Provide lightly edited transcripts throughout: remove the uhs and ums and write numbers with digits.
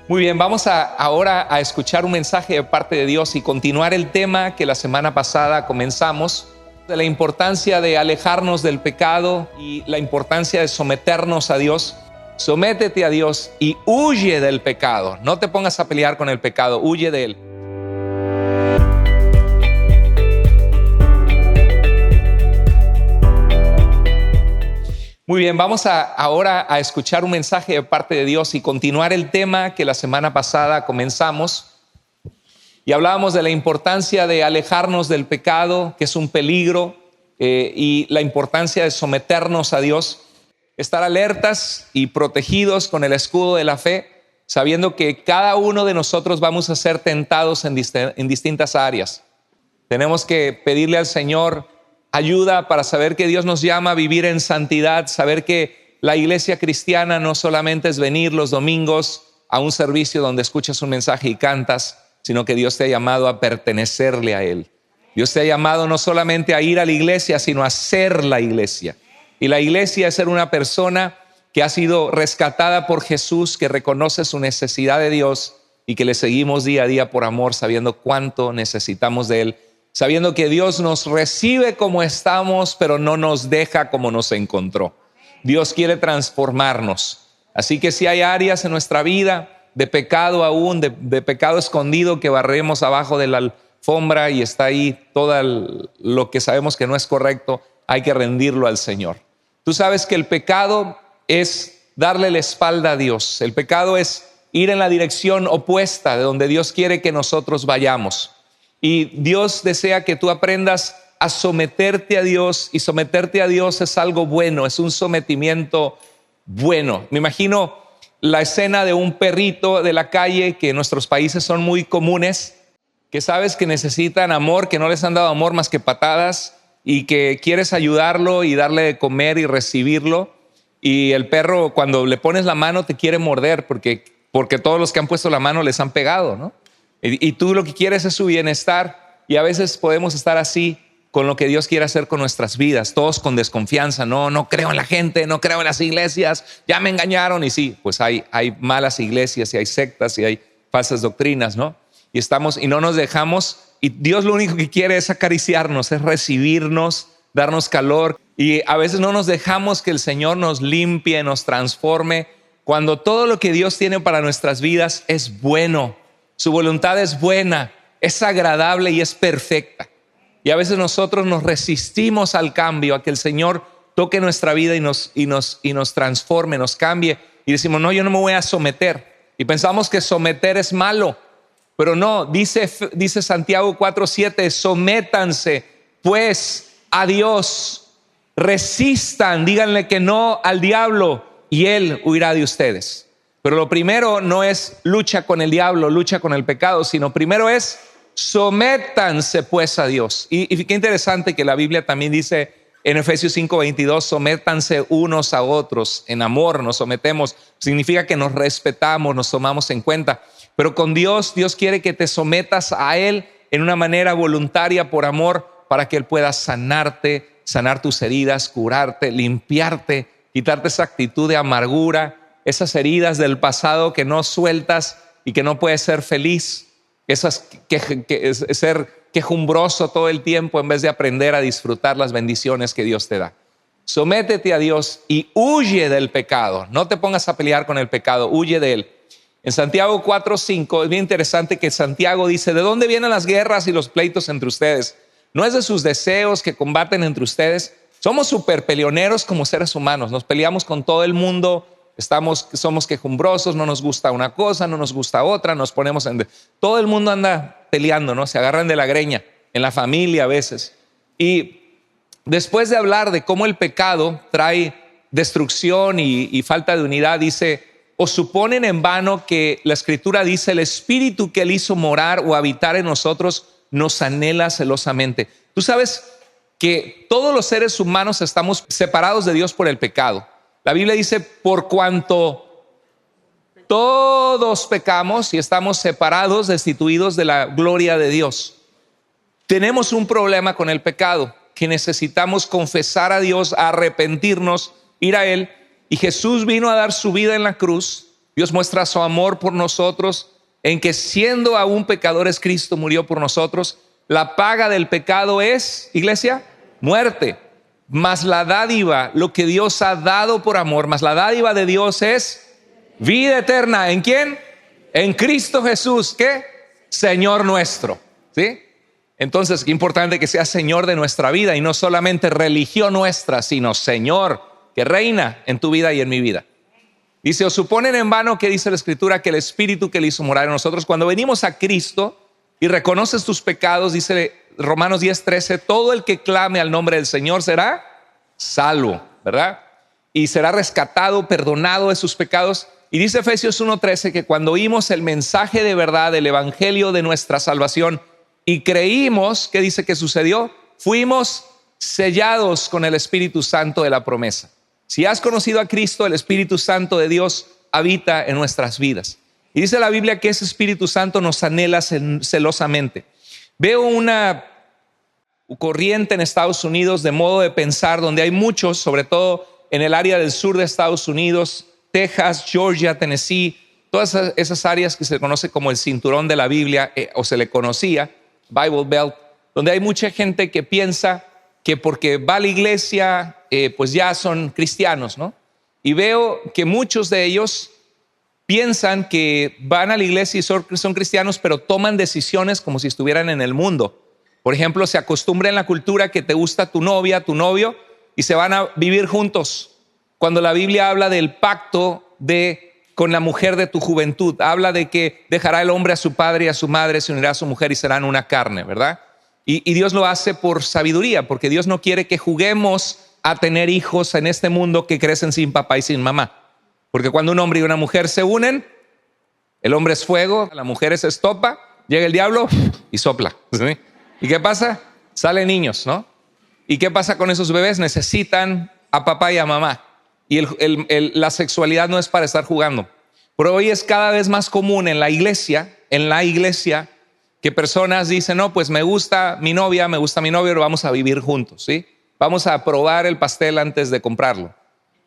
Muy bien, vamos ahora a escuchar un mensaje de parte de Dios y continuar el tema que la semana pasada comenzamos, de la importancia de alejarnos del pecado y la importancia de someternos a Dios. Sométete a Dios y huye del pecado. No te pongas a pelear con el pecado, huye de él. Muy bien, vamos ahora a escuchar un mensaje de parte de Dios y continuar el tema que la semana pasada comenzamos. Y hablábamos de la importancia de alejarnos del pecado, que es un peligro, y la importancia de someternos a Dios, estar alertas y protegidos con el escudo de la fe, sabiendo que cada uno de nosotros vamos a ser tentados en distintas áreas. Tenemos que pedirle al Señor ayuda para saber que Dios nos llama a vivir en santidad, saber que la iglesia cristiana no solamente es venir los domingos a un servicio donde escuchas un mensaje y cantas, sino que Dios te ha llamado a pertenecerle a Él. Dios te ha llamado no solamente a ir a la iglesia, sino a ser la iglesia. Y la iglesia es ser una persona que ha sido rescatada por Jesús, que reconoce su necesidad de Dios y que le seguimos día a día por amor, sabiendo cuánto necesitamos de Él, sabiendo que Dios nos recibe como estamos, pero no nos deja como nos encontró. Dios quiere transformarnos. Así que si hay áreas en nuestra vida de pecado aún, de pecado escondido que barremos abajo de la alfombra y está ahí todo lo que sabemos que no es correcto, hay que rendirlo al Señor. Tú sabes que el pecado es darle la espalda a Dios. El pecado es ir en la dirección opuesta de donde Dios quiere que nosotros vayamos. Y Dios desea que tú aprendas a someterte a Dios, y someterte a Dios es algo bueno, es un sometimiento bueno. Me imagino la escena de un perrito de la calle, que en nuestros países son muy comunes, que sabes que necesitan amor, que no les han dado amor más que patadas, y que quieres ayudarlo y darle de comer y recibirlo. Y el perro, cuando le pones la mano, te quiere morder porque todos los que han puesto la mano les han pegado, ¿no? Y tú lo que quieres es su bienestar, y a veces podemos estar así con lo que Dios quiere hacer con nuestras vidas, todos con desconfianza. No creo en la gente, no creo en las iglesias, ya me engañaron. Y sí, pues hay malas iglesias y hay sectas y hay falsas doctrinas, ¿no? Y no nos dejamos, y Dios lo único que quiere es acariciarnos, es recibirnos, darnos calor, y a veces no nos dejamos que el Señor nos limpie, nos transforme, cuando todo lo que Dios tiene para nuestras vidas es bueno. Su voluntad es buena, es agradable y es perfecta. Y a veces nosotros nos resistimos al cambio, a que el Señor toque nuestra vida y nos transforme, nos cambie. Y decimos, no, yo no me voy a someter. Y pensamos que someter es malo. Pero no, dice Santiago 4:7, sométanse pues a Dios, resistan, díganle que no al diablo y Él huirá de ustedes. Pero lo primero no es lucha con el diablo, lucha con el pecado, sino primero es sométanse pues a Dios. Y qué interesante que la Biblia también dice en Efesios 5:22, sométanse unos a otros, en amor nos sometemos. Significa que nos respetamos, nos tomamos en cuenta. Pero con Dios quiere que te sometas a Él en una manera voluntaria, por amor, para que Él pueda sanarte, sanar tus heridas, curarte, limpiarte, quitarte esa actitud de amargura, esas heridas del pasado que no sueltas y que no puedes ser feliz, ser quejumbroso todo el tiempo en vez de aprender a disfrutar las bendiciones que Dios te da. Sométete a Dios y huye del pecado. No te pongas a pelear con el pecado, huye de él. En Santiago 4:5 es bien interesante que Santiago dice, ¿de dónde vienen las guerras y los pleitos entre ustedes? ¿No es de sus deseos que combaten entre ustedes? Somos súper peleoneros como seres humanos, nos peleamos con todo el mundo. Somos quejumbrosos, no nos gusta una cosa, no nos gusta otra, nos ponemos todo el mundo anda peleando, ¿no? Se agarran de la greña, en la familia a veces. Y después de hablar de cómo el pecado trae destrucción y falta de unidad, dice, ¿o suponen en vano que la Escritura dice, el Espíritu que Él hizo morar o habitar en nosotros nos anhela celosamente? Tú sabes que todos los seres humanos estamos separados de Dios por el pecado. La Biblia dice, por cuanto todos pecamos y estamos separados, destituidos de la gloria de Dios. Tenemos un problema con el pecado, que necesitamos confesar a Dios, arrepentirnos, ir a Él. Y Jesús vino a dar su vida en la cruz Dios muestra su amor por nosotros en que siendo aún pecadores, Cristo murió por nosotros. La paga del pecado es, iglesia, muerte. Mas la dádiva, lo que Dios ha dado por amor, mas la dádiva de Dios es vida eterna. ¿En quién? En Cristo Jesús, ¿qué? Señor nuestro, ¿sí? Entonces, qué importante que sea Señor de nuestra vida y no solamente religión nuestra, sino Señor que reina en tu vida y en mi vida. Dice, ¿os suponen en vano que dice la Escritura que el Espíritu que le hizo morar en nosotros? Cuando venimos a Cristo y reconoces tus pecados, dice Romanos 10:13, todo el que clame al nombre del Señor será salvo, ¿verdad? Y será rescatado, perdonado de sus pecados. Y dice Efesios 1:13 que cuando oímos el mensaje de verdad, el evangelio de nuestra salvación y creímos, ¿qué dice que sucedió? Fuimos sellados con el Espíritu Santo de la promesa. Si has conocido a Cristo, el Espíritu Santo de Dios habita en nuestras vidas. Y dice la Biblia que ese Espíritu Santo nos anhela celosamente. Veo una corriente en Estados Unidos de modo de pensar donde hay muchos, sobre todo en el área del sur de Estados Unidos, Texas, Georgia, Tennessee, todas esas áreas que se conoce como el cinturón de la Biblia o se le conocía, Bible Belt, donde hay mucha gente que piensa que porque va a la iglesia, pues ya son cristianos, ¿no? Y veo que muchos de ellos piensan que van a la iglesia y son cristianos, pero toman decisiones como si estuvieran en el mundo. Por ejemplo, se acostumbra en la cultura que te gusta tu novia, tu novio, y se van a vivir juntos. Cuando la Biblia habla del pacto con la mujer de tu juventud, habla de que dejará el hombre a su padre y a su madre, se unirá a su mujer y serán una carne, ¿verdad? Y Dios lo hace por sabiduría, porque Dios no quiere que juguemos a tener hijos en este mundo que crecen sin papá y sin mamá. Porque cuando un hombre y una mujer se unen, el hombre es fuego, la mujer es estopa, llega el diablo y sopla, ¿sí? ¿Y qué pasa? Salen niños, ¿no? ¿Y qué pasa con esos bebés? Necesitan a papá y a mamá. Y la sexualidad no es para estar jugando. Pero hoy es cada vez más común en la iglesia, que personas dicen, no, pues me gusta mi novia, me gusta mi novio, pero vamos a vivir juntos, ¿sí? Vamos a probar el pastel antes de comprarlo.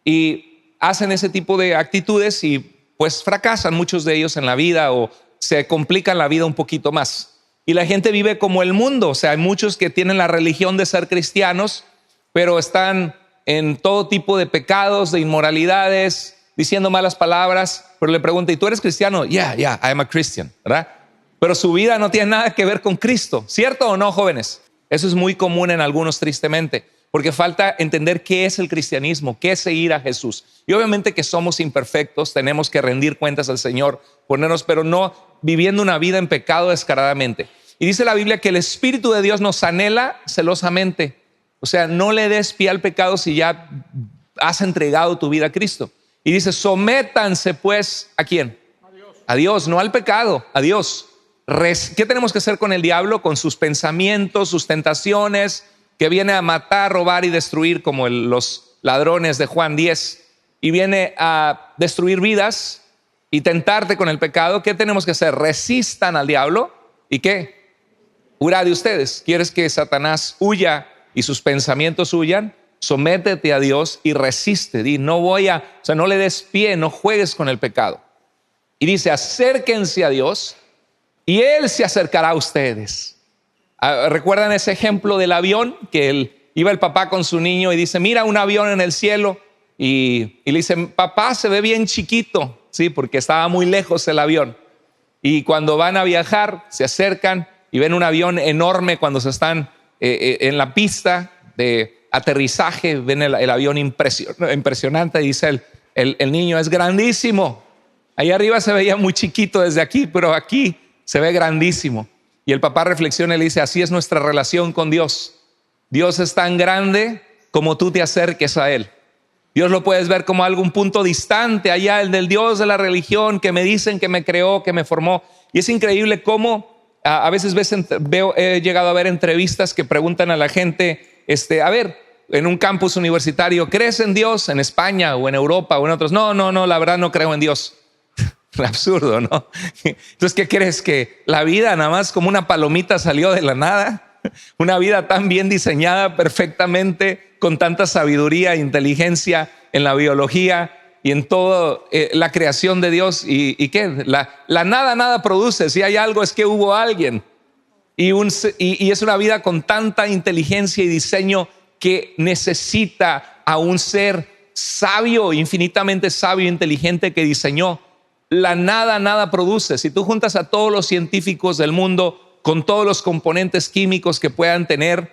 Y hacen ese tipo de actitudes y pues fracasan muchos de ellos en la vida o se complican la vida un poquito más. Y la gente vive como el mundo, o sea, hay muchos que tienen la religión de ser cristianos, pero están en todo tipo de pecados, de inmoralidades, diciendo malas palabras, pero le pregunta, ¿y tú eres cristiano? Yeah, I am a Christian, ¿verdad? Pero su vida no tiene nada que ver con Cristo, ¿cierto o no, jóvenes? Eso es muy común en algunos, tristemente, porque falta entender qué es el cristianismo, qué es seguir a Jesús. Y obviamente que somos imperfectos, tenemos que rendir cuentas al Señor, ponernos, pero no viviendo una vida en pecado descaradamente. Y dice la Biblia que el Espíritu de Dios nos anhela celosamente. O sea, no le des pie al pecado si ya has entregado tu vida a Cristo. Y dice, sométanse pues, ¿a quién? A Dios, no al pecado, a Dios. ¿Qué tenemos que hacer con el diablo? Con sus pensamientos, sus tentaciones, que viene a matar, robar y destruir como los ladrones de Juan 10. Y viene a destruir vidas y tentarte con el pecado. ¿Qué tenemos que hacer? Resistan al diablo. ¿Y qué? Huirá de ustedes. ¿Quieres que Satanás huya y sus pensamientos huyan? Sométete a Dios y resiste. Di, no le des pie, no juegues con el pecado. Y dice, acérquense a Dios y Él se acercará a ustedes. ¿Recuerdan ese ejemplo del avión? Que iba el papá con su niño y dice, mira un avión en el cielo. Y le dice, papá, se ve bien chiquito, ¿sí? Porque estaba muy lejos el avión. Y cuando van a viajar, se acercan y ven un avión enorme cuando se están en la pista de aterrizaje, ven el avión impresionante. Dice el niño, es grandísimo. Ahí arriba se veía muy chiquito desde aquí, pero aquí se ve grandísimo. Y el papá reflexiona y le dice, así es nuestra relación con Dios. Dios es tan grande como tú te acerques a Él. Dios lo puedes ver como algún punto distante allá, el del Dios de la religión que me dicen que me creó, que me formó. Y es increíble cómo a veces he llegado a ver entrevistas que preguntan a la gente, a ver, en un campus universitario, ¿crees en Dios en España o en Europa o en otros? No, la verdad no creo en Dios. Absurdo, ¿no? Entonces, ¿qué crees? ¿Que la vida nada más como una palomita salió de la nada? Una vida tan bien diseñada perfectamente, con tanta sabiduría e inteligencia en la biología, y en toda la creación de Dios. ¿Y qué? La nada produce. Si hay algo es que hubo alguien. Y es una vida con tanta inteligencia y diseño que necesita a un ser sabio, infinitamente sabio e inteligente que diseñó. La nada produce. Si tú juntas a todos los científicos del mundo con todos los componentes químicos que puedan tener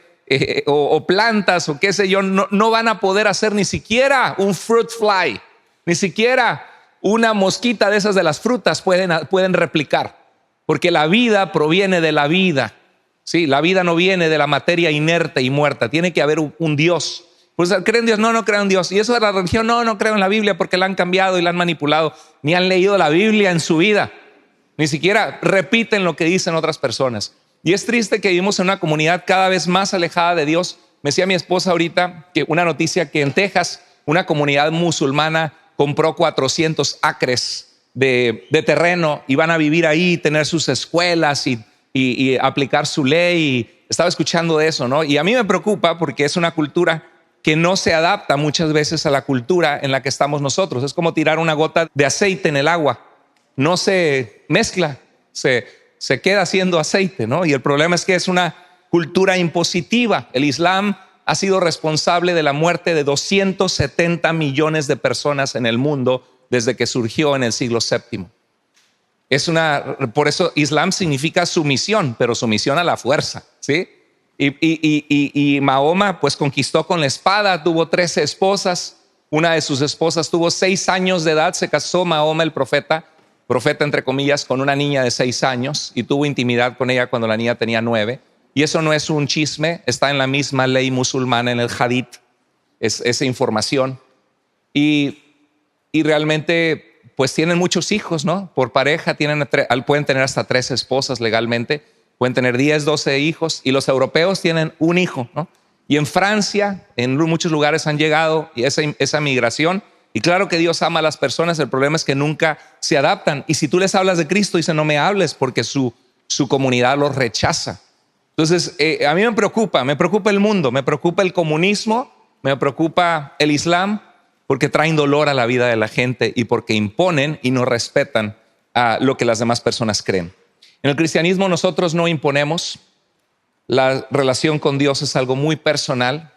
o plantas o qué sé yo, no van a poder hacer ni siquiera un fruit fly, ni siquiera una mosquita de esas de las frutas pueden replicar. Porque la vida proviene de la vida. Sí, la vida no viene de la materia inerte y muerta. Tiene que haber un Dios. Pues creen en Dios, no creo en Dios. Y eso de la religión, no creo en la Biblia porque la han cambiado y la han manipulado. Ni han leído la Biblia en su vida. Ni siquiera repiten lo que dicen otras personas. Y es triste que vivimos en una comunidad cada vez más alejada de Dios. Me decía mi esposa ahorita que una noticia que en Texas una comunidad musulmana compró 400 acres de terreno y van a vivir ahí, tener sus escuelas y aplicar su ley. Y estaba escuchando de eso, ¿no? Y a mí me preocupa porque es una cultura que no se adapta muchas veces a la cultura en la que estamos nosotros. Es como tirar una gota de aceite en el agua. No se mezcla, se queda siendo aceite, ¿no? Y el problema es que es una cultura impositiva. El Islam ha sido responsable de la muerte de 270 millones de personas en el mundo desde que surgió en el siglo VII. Por eso Islam significa sumisión, pero sumisión a la fuerza, ¿sí? Y Mahoma pues conquistó con la espada, tuvo 13 esposas. Una de sus esposas tuvo 6 años de edad, se casó Mahoma el profeta entre comillas, con una niña de 6 años y tuvo intimidad con ella cuando la niña tenía 9. Y eso no es un chisme, está en la misma ley musulmana, en el hadith, es esa información. Y realmente pues tienen muchos hijos, ¿no? Por pareja pueden tener hasta 3 esposas legalmente, pueden tener 10, 12 hijos, y los europeos tienen un hijo, ¿no? Y en Francia, en muchos lugares han llegado esa migración. Y claro que Dios ama a las personas, el problema es que nunca se adaptan. Y si tú les hablas de Cristo, dicen no me hables porque su comunidad los rechaza. Entonces, a mí me preocupa el mundo, me preocupa el comunismo, me preocupa el Islam, porque traen dolor a la vida de la gente y porque imponen y no respetan a lo que las demás personas creen. En el cristianismo nosotros no imponemos. La relación con Dios es algo muy personal.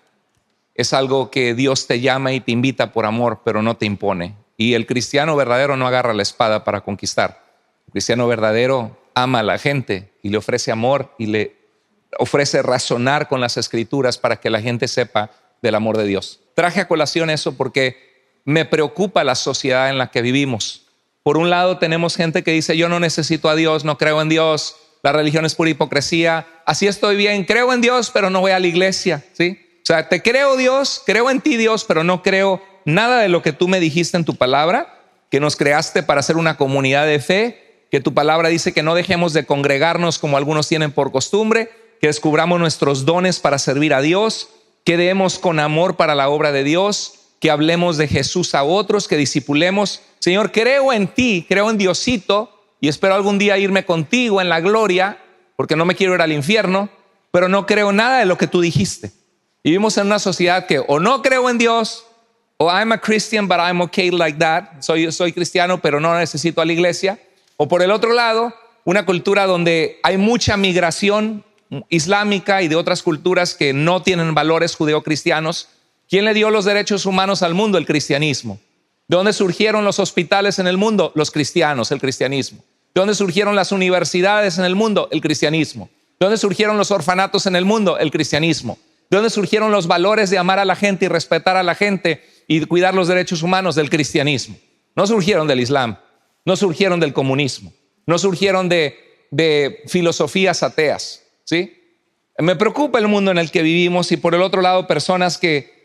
Es algo que Dios te llama y te invita por amor, pero no te impone. Y el cristiano verdadero no agarra la espada para conquistar. El cristiano verdadero ama a la gente y le ofrece amor y le ofrece razonar con las escrituras para que la gente sepa del amor de Dios. Traje a colación eso porque me preocupa la sociedad en la que vivimos. Por un lado tenemos gente que dice yo no necesito a Dios, no creo en Dios, la religión es pura hipocresía, así estoy bien, creo en Dios pero no voy a la iglesia, ¿sí? O sea, te creo Dios, creo en ti Dios, pero no creo nada de lo que tú me dijiste en tu palabra, que nos creaste para ser una comunidad de fe, que tu palabra dice que no dejemos de congregarnos como algunos tienen por costumbre, que descubramos nuestros dones para servir a Dios, que demos con amor para la obra de Dios, que hablemos de Jesús a otros, que discipulemos. Señor, creo en ti, creo en Diosito y espero algún día irme contigo en la gloria, porque no me quiero ir al infierno, pero no creo nada de lo que tú dijiste. Y vivimos en una sociedad que o no creo en Dios, o I'm a Christian but I'm okay like that, soy cristiano pero no necesito a la iglesia. O por el otro lado, una cultura donde hay mucha migración islámica y de otras culturas que no tienen valores judeocristianos. ¿Quién le dio los derechos humanos al mundo? El cristianismo. ¿De dónde surgieron los hospitales en el mundo? Los cristianos, el cristianismo. ¿De dónde surgieron las universidades en el mundo? El cristianismo. ¿De dónde surgieron los orfanatos en el mundo? El cristianismo. ¿De dónde surgieron los valores de amar a la gente y respetar a la gente y cuidar los derechos humanos? Del cristianismo. No surgieron del Islam, no surgieron del comunismo, no surgieron de filosofías ateas, ¿sí? Me preocupa el mundo en el que vivimos y por el otro lado personas que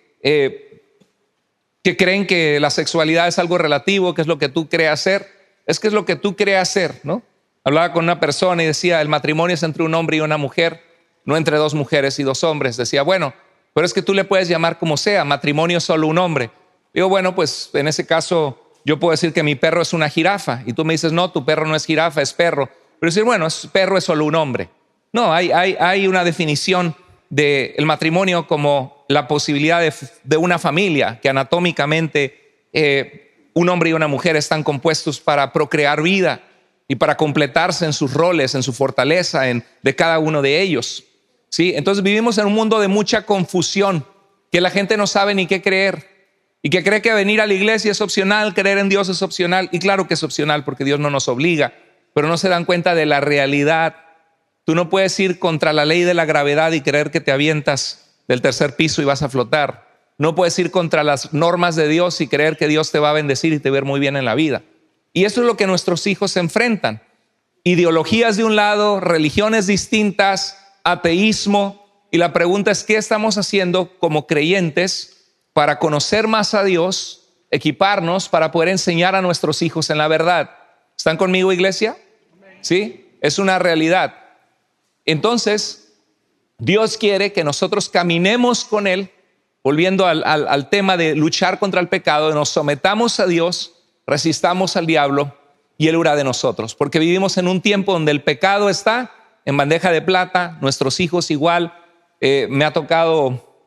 creen que la sexualidad es algo relativo, que es lo que tú creas ser. Es que es lo que tú creas ser, ¿no? Hablaba con una persona y decía, el matrimonio es entre un hombre y una mujer, no entre 2 mujeres y 2 hombres. Decía, bueno, pero es que tú le puedes llamar como sea, matrimonio es solo un hombre. Digo, bueno, pues en ese caso yo puedo decir que mi perro es una jirafa y tú me dices, no, tu perro no es jirafa, es perro. Pero decir, bueno, perro es solo un hombre. No, hay una definición del matrimonio como la posibilidad de una familia que anatómicamente un hombre y una mujer están compuestos para procrear vida y para completarse en sus roles, en su fortaleza, de cada uno de ellos. ¿Sí? Entonces vivimos en un mundo de mucha confusión, que la gente no sabe ni qué creer y que cree que venir a la iglesia es opcional, creer en Dios es opcional. Y claro que es opcional porque Dios no nos obliga, pero no se dan cuenta de la realidad. Tú no puedes ir contra la ley de la gravedad y creer que te avientas del tercer piso y vas a flotar. No puedes ir contra las normas de Dios y creer que Dios te va a bendecir y te va a ver muy bien en la vida. Y eso es lo que nuestros hijos se enfrentan. Ideologías de un lado, religiones distintas, ateísmo. Y la pregunta es, ¿qué estamos haciendo como creyentes para conocer más a Dios, equiparnos para poder enseñar a nuestros hijos en la verdad? ¿Están conmigo, iglesia? ¿Sí? Es una realidad. Entonces, Dios quiere que nosotros caminemos con Él, volviendo al tema de luchar contra el pecado, nos sometamos a Dios, resistamos al diablo y Él huirá de nosotros. Porque vivimos en un tiempo donde el pecado está en bandeja de plata, nuestros hijos igual. Me ha tocado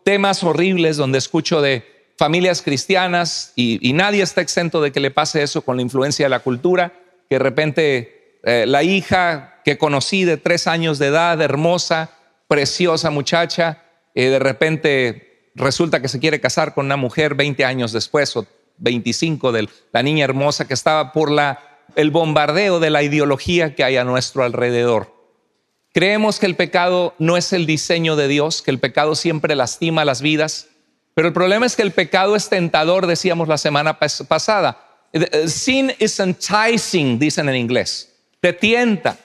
temas horribles donde escucho de familias cristianas y nadie está exento de que le pase eso con la influencia de la cultura, que de repente la hija que conocí de 3 años de edad, hermosa, preciosa muchacha, de repente resulta que se quiere casar con una mujer 20 años después o 25 de la niña hermosa, que estaba por el bombardeo de la ideología que hay a nuestro alrededor. Creemos que el pecado no es el diseño de Dios, que el pecado siempre lastima las vidas, pero el problema es que el pecado es tentador, decíamos la semana pasada. Sin is enticing, dicen en inglés. Te tienta,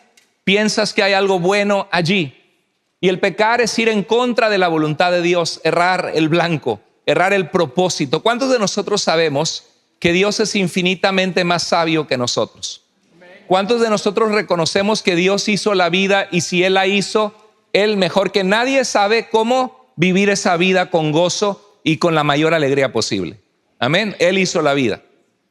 piensas que hay algo bueno allí. Y el pecar es ir en contra de la voluntad de Dios, errar el blanco, errar el propósito. ¿Cuántos de nosotros sabemos que Dios es infinitamente más sabio que nosotros? ¿Cuántos de nosotros reconocemos que Dios hizo la vida y si Él la hizo, Él mejor que nadie sabe cómo vivir esa vida con gozo y con la mayor alegría posible? Amén. Él hizo la vida.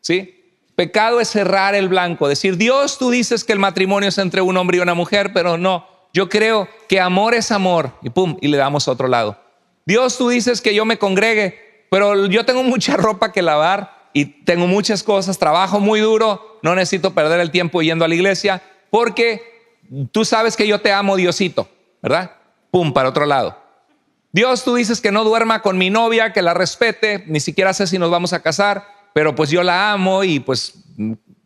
¿Sí? Pecado es errar el blanco, decir, Dios, tú dices que el matrimonio es entre un hombre y una mujer, pero no, yo creo que amor es amor, y pum, y le damos a otro lado. Dios, tú dices que yo me congregue, pero yo tengo mucha ropa que lavar y tengo muchas cosas, trabajo muy duro, no necesito perder el tiempo yendo a la iglesia porque tú sabes que yo te amo, Diosito, ¿verdad? Pum, para otro lado. Dios, tú dices que no duerma con mi novia, que la respete, ni siquiera sé si nos vamos a casar, pero pues yo la amo y pues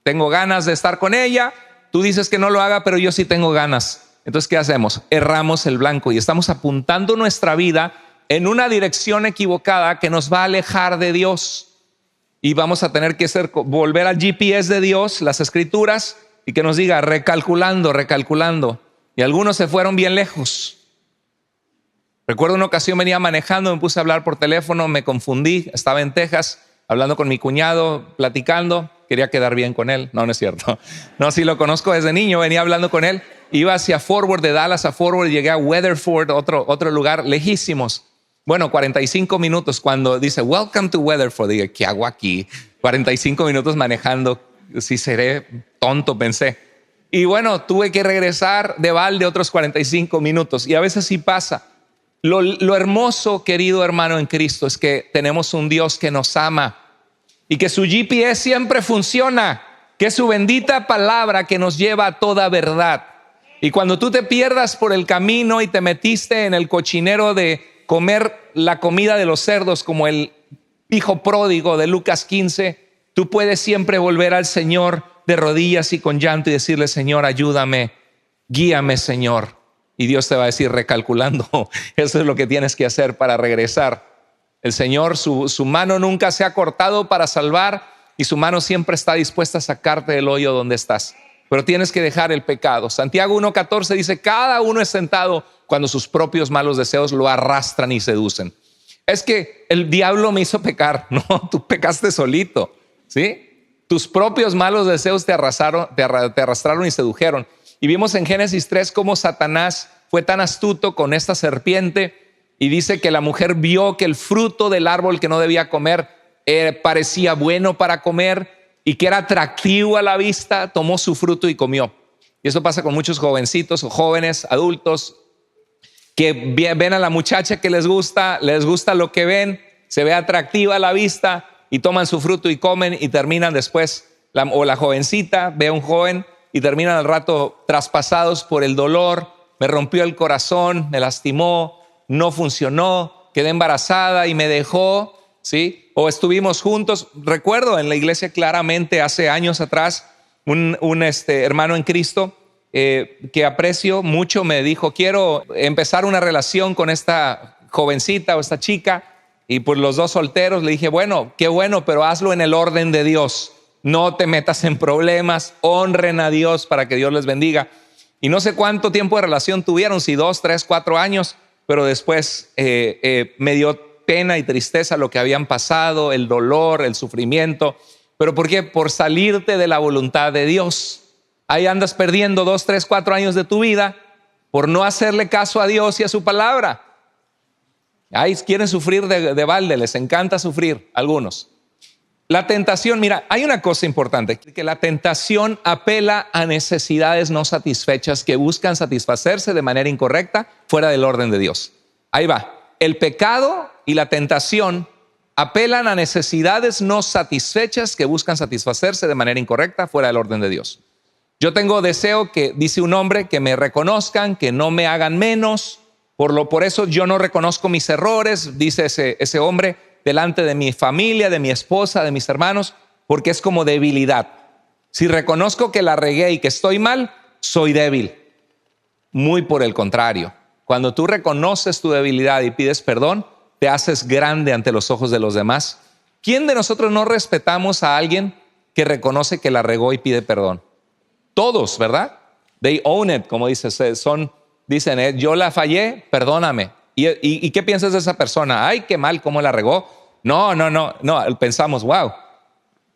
tengo ganas de estar con ella. Tú dices que no lo haga, pero yo sí tengo ganas. Entonces, ¿qué hacemos? Erramos el blanco y estamos apuntando nuestra vida en una dirección equivocada que nos va a alejar de Dios. Y vamos a tener que volver al GPS de Dios, las escrituras, y que nos diga recalculando, recalculando. Y algunos se fueron bien lejos. Recuerdo una ocasión venía manejando, me puse a hablar por teléfono, me confundí, estaba en Texas, hablando con mi cuñado, platicando, quería quedar bien con él. No, no es cierto. No, sí lo conozco desde niño, venía hablando con él. Iba hacia Forward, de Dallas a Forward, y llegué a Weatherford, otro lugar lejísimos. Bueno, 45 minutos cuando dice, welcome to Weatherford. Dije, ¿qué hago aquí? 45 minutos manejando, si seré tonto, pensé. Y bueno, tuve que regresar de balde otros 45 minutos. Y a veces sí pasa. Lo hermoso, querido hermano en Cristo, es que tenemos un Dios que nos ama y que su GPS siempre funciona, que es su bendita palabra que nos lleva a toda verdad. Y cuando tú te pierdas por el camino y te metiste en el cochinero de comer la comida de los cerdos como el hijo pródigo de Lucas 15, tú puedes siempre volver al Señor de rodillas y con llanto y decirle, Señor, ayúdame, guíame, Señor. Y Dios te va a decir, recalculando, eso es lo que tienes que hacer para regresar. El Señor, su mano nunca se ha cortado para salvar y su mano siempre está dispuesta a sacarte del hoyo donde estás. Pero tienes que dejar el pecado. Santiago 1:14 dice, cada uno es tentado cuando sus propios malos deseos lo arrastran y seducen. Es que el diablo me hizo pecar. No, tú pecaste solito, ¿sí? Tus propios malos deseos te arrastraron y sedujeron. Y vimos en Génesis 3 cómo Satanás fue tan astuto con esta serpiente y dice que la mujer vio que el fruto del árbol que no debía comer parecía bueno para comer y que era atractivo a la vista, tomó su fruto y comió. Y eso pasa con muchos jovencitos o jóvenes, adultos, que ven a la muchacha que les gusta lo que ven, se ve atractiva a la vista y toman su fruto y comen y terminan después, o la jovencita ve a un joven y terminan al rato traspasados por el dolor. Me rompió el corazón, me lastimó, no funcionó, quedé embarazada y me dejó, ¿sí? O estuvimos juntos. Recuerdo en la iglesia claramente hace años atrás, un hermano en Cristo que aprecio mucho me dijo: quiero empezar una relación con esta jovencita o esta chica. Y pues los dos solteros, le dije: bueno, qué bueno, pero hazlo en el orden de Dios. No te metas en problemas, honren a Dios para que Dios les bendiga. Y no sé cuánto tiempo de relación tuvieron, si 2, 3, 4 años, pero después me dio pena y tristeza lo que habían pasado, el dolor, el sufrimiento. ¿Pero por qué? Por salirte de la voluntad de Dios. Ahí andas perdiendo 2, 3, 4 años de tu vida por no hacerle caso a Dios y a su palabra. Ahí quieren sufrir de balde, les encanta sufrir algunos. La tentación, mira, hay una cosa importante, que la tentación apela a necesidades no satisfechas que buscan satisfacerse de manera incorrecta fuera del orden de Dios. Ahí va. El pecado y la tentación apelan a necesidades no satisfechas que buscan satisfacerse de manera incorrecta fuera del orden de Dios. Yo tengo deseo que, dice un hombre, que me reconozcan, que no me hagan menos. Por eso yo no reconozco mis errores, dice ese hombre, delante de mi familia, de mi esposa, de mis hermanos, porque es como debilidad. Si reconozco que la regué y que estoy mal, soy débil. Muy por el contrario. Cuando tú reconoces tu debilidad y pides perdón, te haces grande ante los ojos de los demás. ¿Quién de nosotros no respetamos a alguien que reconoce que la regó y pide perdón? Todos, ¿verdad? They own it, como dices, dicen, yo la fallé, perdóname. ¿Y qué piensas de esa persona? Ay, qué mal, cómo la regó. No, pensamos, wow,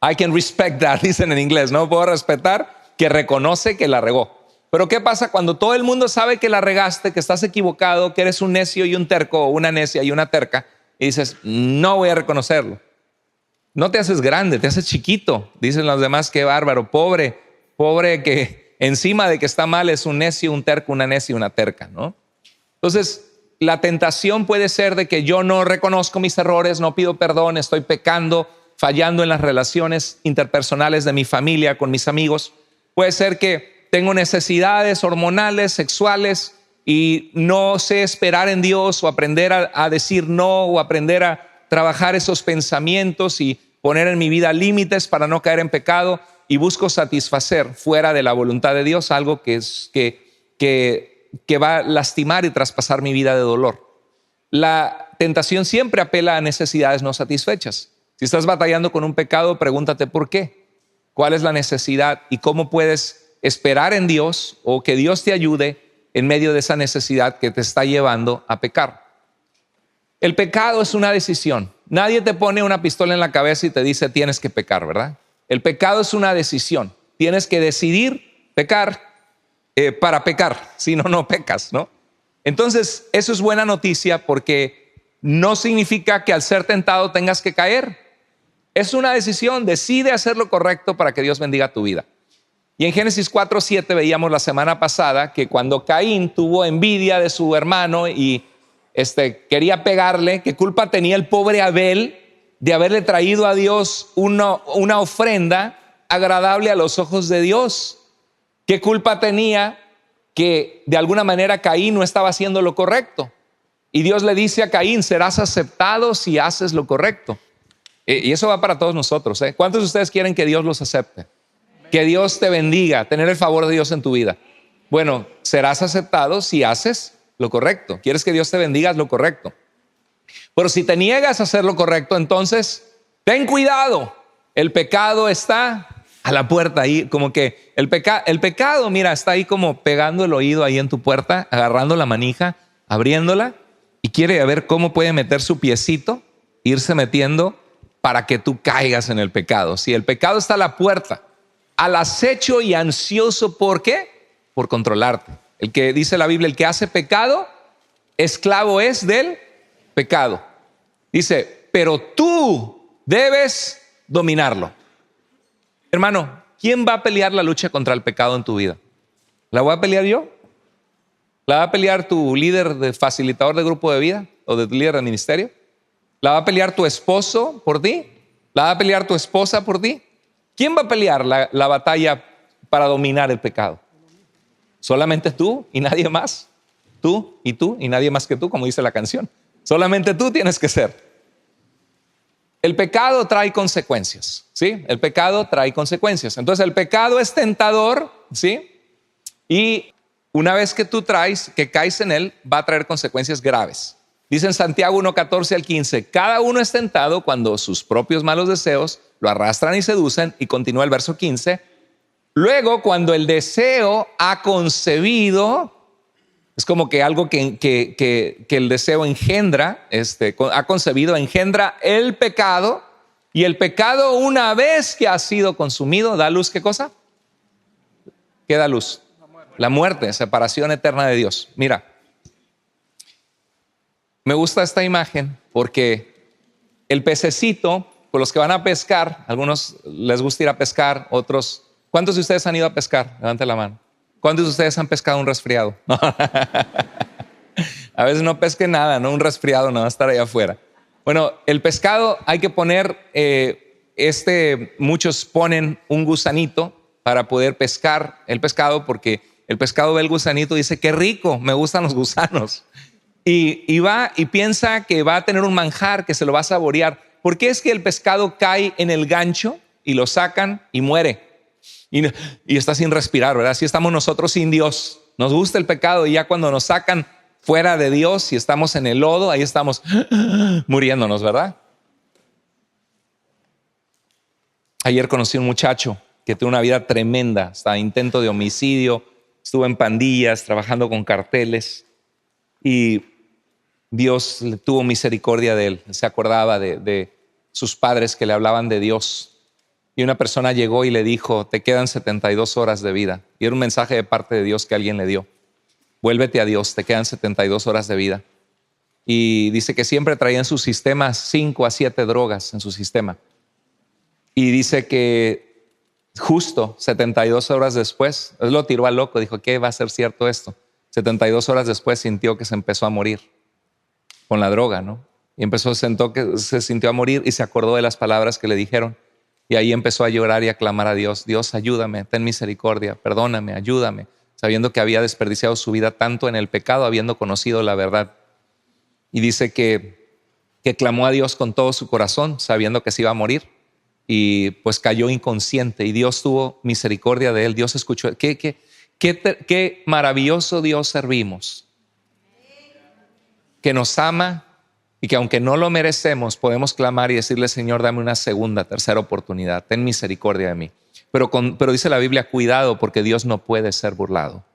I can respect that, dicen en inglés, no puedo respetar que reconoce que la regó. Pero ¿qué pasa cuando todo el mundo sabe que la regaste, que estás equivocado, que eres un necio y un terco, o una necia y una terca, y dices, no voy a reconocerlo? No te haces grande, te haces chiquito. Dicen los demás, qué bárbaro, pobre que encima de que está mal es un necio, un terco, una necia y una terca, ¿no? Entonces, la tentación puede ser de que yo no reconozco mis errores, no pido perdón, estoy pecando, fallando en las relaciones interpersonales de mi familia, con mis amigos. Puede ser que tengo necesidades hormonales, sexuales, y no sé esperar en Dios o aprender a decir no, o aprender a trabajar esos pensamientos y poner en mi vida límites para no caer en pecado, y busco satisfacer fuera de la voluntad de Dios algo que va a lastimar y traspasar mi vida de dolor. La tentación siempre apela a necesidades no satisfechas. Si estás batallando con un pecado, pregúntate por qué. ¿Cuál es la necesidad y cómo puedes esperar en Dios o que Dios te ayude en medio de esa necesidad que te está llevando a pecar? El pecado es una decisión. Nadie te pone una pistola en la cabeza y te dice tienes que pecar, ¿verdad? El pecado es una decisión. Tienes que decidir pecar para pecar, si no, no pecas, ¿no? Entonces, eso es buena noticia porque no significa que al ser tentado tengas que caer. Es una decisión, decide hacer lo correcto para que Dios bendiga tu vida. Y en Génesis 4:7 veíamos la semana pasada que cuando Caín tuvo envidia de su hermano y quería pegarle, ¿qué culpa tenía el pobre Abel de haberle traído a Dios una ofrenda agradable a los ojos de Dios? ¿Qué culpa tenía que de alguna manera Caín no estaba haciendo lo correcto? Y Dios le dice a Caín, serás aceptado si haces lo correcto. Y eso va para todos nosotros, ¿eh? ¿Cuántos de ustedes quieren que Dios los acepte? Que Dios te bendiga, tener el favor de Dios en tu vida. Bueno, serás aceptado si haces lo correcto. ¿Quieres que Dios te bendiga? Haz lo correcto. Pero si te niegas a hacer lo correcto, entonces ten cuidado. El pecado está a la puerta ahí, como que el pecado, mira, está ahí como pegando el oído ahí en tu puerta, agarrando la manija, abriéndola, y quiere ver cómo puede meter su piecito, irse metiendo para que tú caigas en el pecado. Si el pecado está a la puerta, al acecho y ansioso, ¿por qué? Por controlarte. El que dice la Biblia, el que hace pecado, esclavo es del pecado. Dice, pero tú debes dominarlo. Hermano, ¿quién va a pelear la lucha contra el pecado en tu vida? ¿La voy a pelear yo? ¿La va a pelear tu líder facilitador de grupo de vida o de tu líder de ministerio? ¿La va a pelear tu esposo por ti? ¿La va a pelear tu esposa por ti? ¿Quién va a pelear la batalla para dominar el pecado? Solamente tú y nadie más. Tú y nadie más que tú, como dice la canción. Solamente tú tienes que ser. El pecado trae consecuencias, ¿sí? El pecado trae consecuencias. Entonces el pecado es tentador, ¿sí? Y una vez que que caes en él, va a traer consecuencias graves. Dice en Santiago 1:14 al 15, cada uno es tentado cuando sus propios malos deseos lo arrastran y seducen, y continúa el verso 15. Luego, cuando el deseo ha concebido, es como que algo que el deseo engendra, ha concebido, engendra el pecado, y el pecado, una vez que ha sido consumido, da luz, ¿qué cosa? ¿Qué da luz? La muerte, separación eterna de Dios. Mira, me gusta esta imagen porque el pececito, por los que van a pescar, algunos les gusta ir a pescar, otros, ¿cuántos de ustedes han ido a pescar? Levanten la mano. ¿Cuántos de ustedes han pescado un resfriado? A veces no pesquen nada, no un resfriado, no va a estar allá afuera. Bueno, el pescado hay que poner, muchos ponen un gusanito para poder pescar el pescado, porque el pescado ve el gusanito y dice, qué rico, me gustan los gusanos. Y va y piensa que va a tener un manjar, que se lo va a saborear. ¿Por qué es que el pescado cae en el gancho y lo sacan y muere? Y está sin respirar, ¿verdad? Así estamos nosotros sin Dios. Nos gusta el pecado y ya cuando nos sacan fuera de Dios y estamos en el lodo, ahí estamos muriéndonos, ¿verdad? Ayer conocí a un muchacho que tuvo una vida tremenda, hasta intento de homicidio, estuvo en pandillas, trabajando con carteles, y Dios le tuvo misericordia de él. Se acordaba de sus padres que le hablaban de Dios. Y una persona llegó y le dijo, te quedan 72 horas de vida. Y era un mensaje de parte de Dios que alguien le dio. Vuélvete a Dios, te quedan 72 horas de vida. Y dice que siempre traía en su sistema 5 a 7 drogas en su sistema. Y dice que justo 72 horas después, él lo tiró al loco, dijo, ¿qué va a ser cierto esto? 72 horas después sintió que se empezó a morir con la droga, ¿no? Y se sintió a morir y se acordó de las palabras que le dijeron. Y ahí empezó a llorar y a clamar a Dios. Dios, ayúdame, ten misericordia, perdóname, ayúdame. Sabiendo que había desperdiciado su vida tanto en el pecado, habiendo conocido la verdad. Y dice que clamó a Dios con todo su corazón, sabiendo que se iba a morir. Y pues cayó inconsciente y Dios tuvo misericordia de él. Dios escuchó. Qué maravilloso Dios servimos. Que nos ama. Y que aunque no lo merecemos, podemos clamar y decirle, Señor, dame una segunda, tercera oportunidad. Ten misericordia de mí. Pero dice la Biblia, cuidado, porque Dios no puede ser burlado.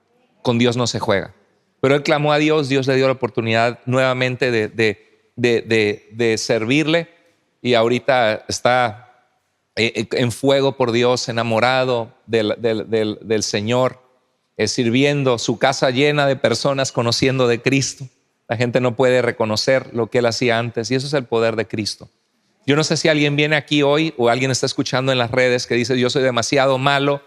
Con Dios no se juega. Pero él clamó a Dios, Dios le dio la oportunidad nuevamente de servirle. Y ahorita está en fuego por Dios, enamorado del Señor, sirviendo, su casa llena de personas conociendo de Cristo. La gente no puede reconocer lo que él hacía antes, y eso es el poder de Cristo. Yo no sé si alguien viene aquí hoy o alguien está escuchando en las redes que dice, yo soy demasiado malo,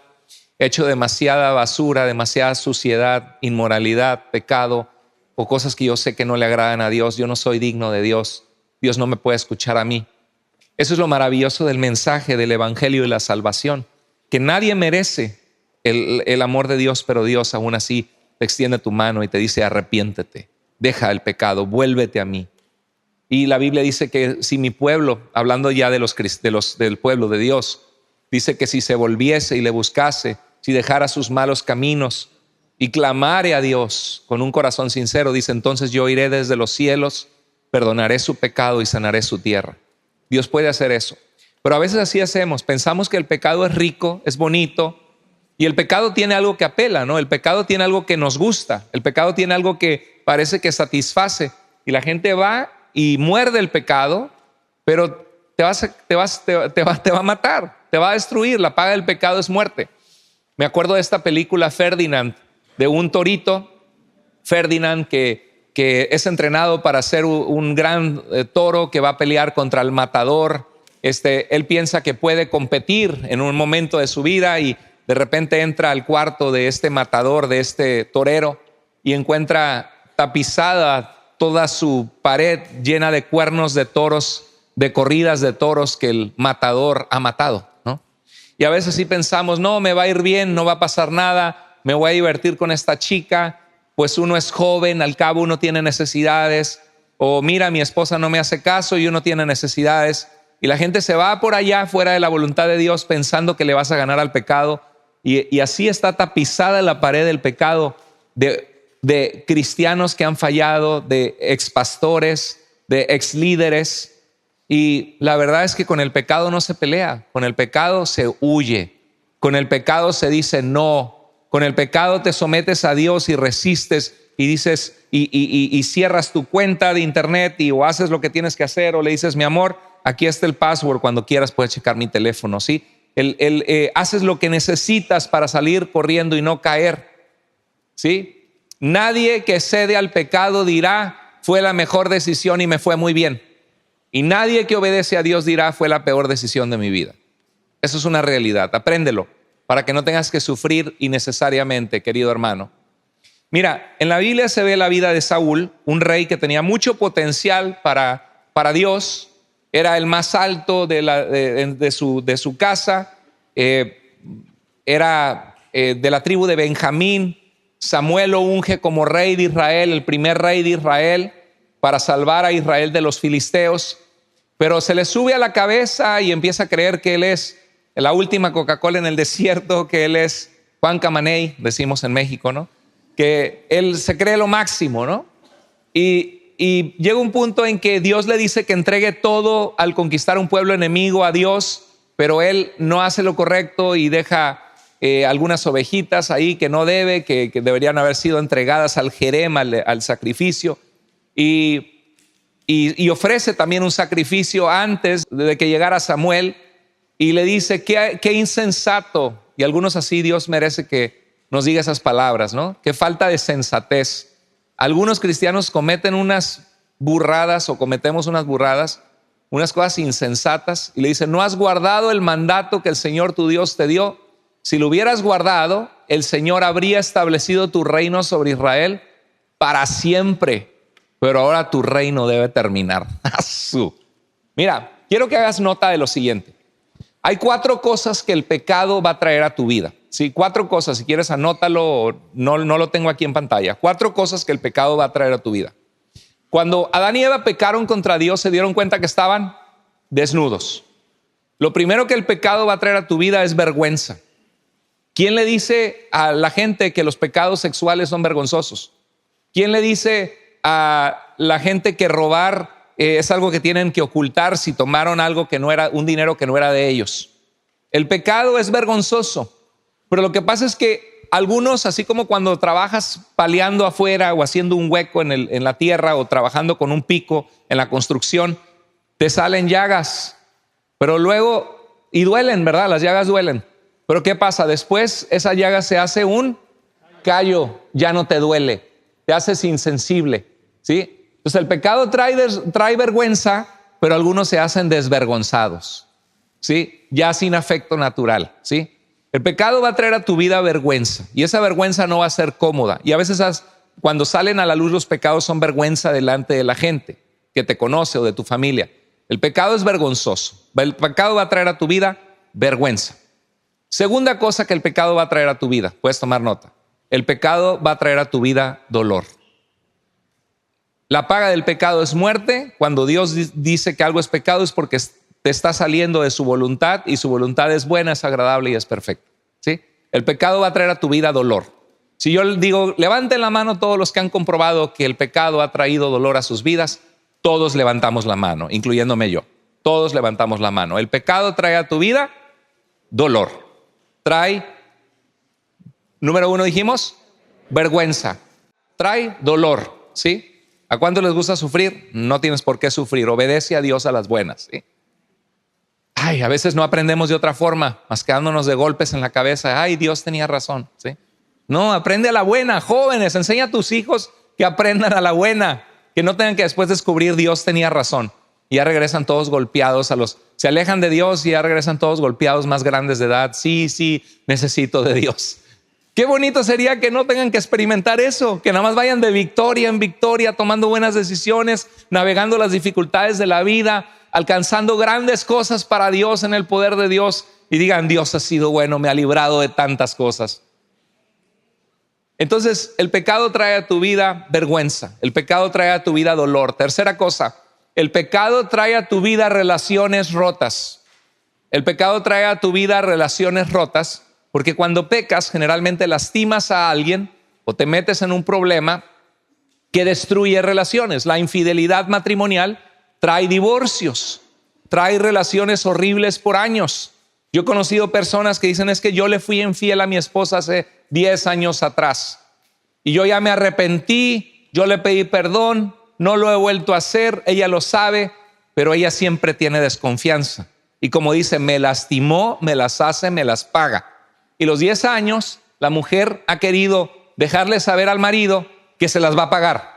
he hecho demasiada basura, demasiada suciedad, inmoralidad, pecado, o cosas que yo sé que no le agradan a Dios. Yo no soy digno de Dios. Dios no me puede escuchar a mí. Eso es lo maravilloso del mensaje del evangelio y la salvación, que nadie merece el amor de Dios, pero Dios aún así te extiende tu mano y te dice, arrepiéntete. Deja el pecado, vuélvete a mí. Y la Biblia dice que si mi pueblo, hablando ya del pueblo de Dios, dice que si se volviese y le buscase, si dejara sus malos caminos y clamare a Dios con un corazón sincero, dice, entonces yo iré desde los cielos, perdonaré su pecado y sanaré su tierra. Dios puede hacer eso. Pero a veces así hacemos, pensamos que el pecado es rico, es bonito, y el pecado tiene algo que apela, ¿no? El pecado tiene algo que nos gusta, el pecado tiene algo que parece que satisface, y la gente va y muerde el pecado, pero te va a matar, te va a destruir. La paga del pecado es muerte. Me acuerdo de esta película Ferdinand, de un torito, Ferdinand, que es entrenado para ser un gran toro que va a pelear contra el matador. Él piensa que puede competir en un momento de su vida y de repente entra al cuarto de este matador, de este torero, y encuentra tapizada toda su pared llena de cuernos de toros de corridas de toros que el matador ha matado, ¿no? Y a veces sí pensamos, no, me va a ir bien, no va a pasar nada, me voy a divertir con esta chica, pues uno es joven, al cabo uno tiene necesidades, o mira, mi esposa no me hace caso y uno tiene necesidades, y la gente se va por allá fuera de la voluntad de Dios pensando que le vas a ganar al pecado, y así está tapizada la pared del pecado de cristianos que han fallado, de expastores, de exlíderes. Y la verdad es que con el pecado no se pelea, con el pecado se huye, con el pecado se dice no, con el pecado te sometes a Dios y resistes y dices y cierras tu cuenta de internet o haces lo que tienes que hacer, o le dices, mi amor, aquí está el password, cuando quieras puedes checar mi teléfono, ¿sí? Haces lo que necesitas para salir corriendo y no caer, ¿sí? Nadie que cede al pecado dirá, fue la mejor decisión y me fue muy bien. Y nadie que obedece a Dios dirá, fue la peor decisión de mi vida. Eso es una realidad, apréndelo, para que no tengas que sufrir innecesariamente, querido hermano. Mira, en la Biblia se ve la vida de Saúl, un rey que tenía mucho potencial para Dios. Era el más alto de su casa, era de la tribu de Benjamín. Samuel lo unge como rey de Israel, el primer rey de Israel, para salvar a Israel de los filisteos. Pero se le sube a la cabeza y empieza a creer que él es la última Coca-Cola en el desierto, que él es Juan Camaney, decimos en México, ¿no? Que él se cree lo máximo, ¿no? Y llega un punto en que Dios le dice que entregue todo al conquistar un pueblo enemigo a Dios, pero él no hace lo correcto y deja algunas ovejitas ahí que no debe, que deberían haber sido entregadas al jerem, al sacrificio, y ofrece también un sacrificio antes de que llegara Samuel, y le dice, qué insensato. Y algunos así, Dios merece que nos diga esas palabras, ¿no? Qué falta de sensatez. Algunos cristianos cometen unas burradas o cometemos unas burradas, unas cosas insensatas, y le dice, no has guardado el mandato que el Señor tu Dios te dio. Si lo hubieras guardado, el Señor habría establecido tu reino sobre Israel para siempre, pero ahora tu reino debe terminar. Mira, quiero que hagas nota de lo siguiente. Hay 4 cosas que el pecado va a traer a tu vida. Sí, 4 cosas, si quieres anótalo, no lo tengo aquí en pantalla. 4 cosas que el pecado va a traer a tu vida. Cuando Adán y Eva pecaron contra Dios, se dieron cuenta que estaban desnudos. Lo primero que el pecado va a traer a tu vida es vergüenza. ¿Quién le dice a la gente que los pecados sexuales son vergonzosos? ¿Quién le dice a la gente que robar es algo que tienen que ocultar si tomaron algo que no era, un dinero que no era de ellos? El pecado es vergonzoso, pero lo que pasa es que algunos, así como cuando trabajas paleando afuera o haciendo un hueco en la tierra o trabajando con un pico en la construcción, te salen llagas, pero luego, y duelen, ¿verdad? Las llagas duelen. Pero ¿qué pasa? Después esa llaga se hace un callo, ya no te duele, te haces insensible, ¿sí? Entonces el pecado trae vergüenza, pero algunos se hacen desvergonzados, ¿sí? Ya sin afecto natural, ¿sí? El pecado va a traer a tu vida vergüenza, y esa vergüenza no va a ser cómoda. Y a veces cuando salen a la luz los pecados son vergüenza delante de la gente que te conoce o de tu familia. El pecado es vergonzoso. El pecado va a traer a tu vida vergüenza. Segunda cosa que el pecado va a traer a tu vida, puedes tomar nota. El pecado va a traer a tu vida dolor. La paga del pecado es muerte. Cuando Dios dice que algo es pecado es porque te está saliendo de su voluntad, y su voluntad es buena, es agradable y es perfecta, ¿sí? El pecado va a traer a tu vida dolor. Si yo digo, levanten la mano todos los que han comprobado que el pecado ha traído dolor a sus vidas, todos levantamos la mano, incluyéndome yo. Todos levantamos la mano. El pecado trae a tu vida dolor. Trae, número 1 dijimos, vergüenza. Trae dolor, ¿sí? ¿A cuánto les gusta sufrir? No tienes por qué sufrir. Obedece a Dios a las buenas, ¿sí? Ay, a veces no aprendemos de otra forma, más que dándonos de golpes en la cabeza. Ay, Dios tenía razón, ¿sí? No, aprende a la buena. Jóvenes, enseña a tus hijos que aprendan a la buena, que no tengan que después descubrir Dios tenía razón. Y ya regresan todos golpeados se alejan de Dios y ya regresan todos golpeados, más grandes de edad. Sí, necesito de Dios. Qué bonito sería que no tengan que experimentar eso, que nada más vayan de victoria en victoria, tomando buenas decisiones, navegando las dificultades de la vida, alcanzando grandes cosas para Dios en el poder de Dios y digan: Dios ha sido bueno, me ha librado de tantas cosas. Entonces, el pecado trae a tu vida vergüenza. El pecado trae a tu vida dolor. Tercera cosa, el pecado trae a tu vida relaciones rotas. El pecado trae a tu vida relaciones rotas porque cuando pecas generalmente lastimas a alguien o te metes en un problema que destruye relaciones. La infidelidad matrimonial trae divorcios, trae relaciones horribles por años. Yo he conocido personas que dicen: es que yo le fui infiel a mi esposa hace 10 años atrás y yo ya me arrepentí, yo le pedí perdón, no lo he vuelto a hacer, ella lo sabe, pero ella siempre tiene desconfianza. Y como dice, me lastimó, me las hace, me las paga. Y los 10 años la mujer ha querido dejarle saber al marido que se las va a pagar.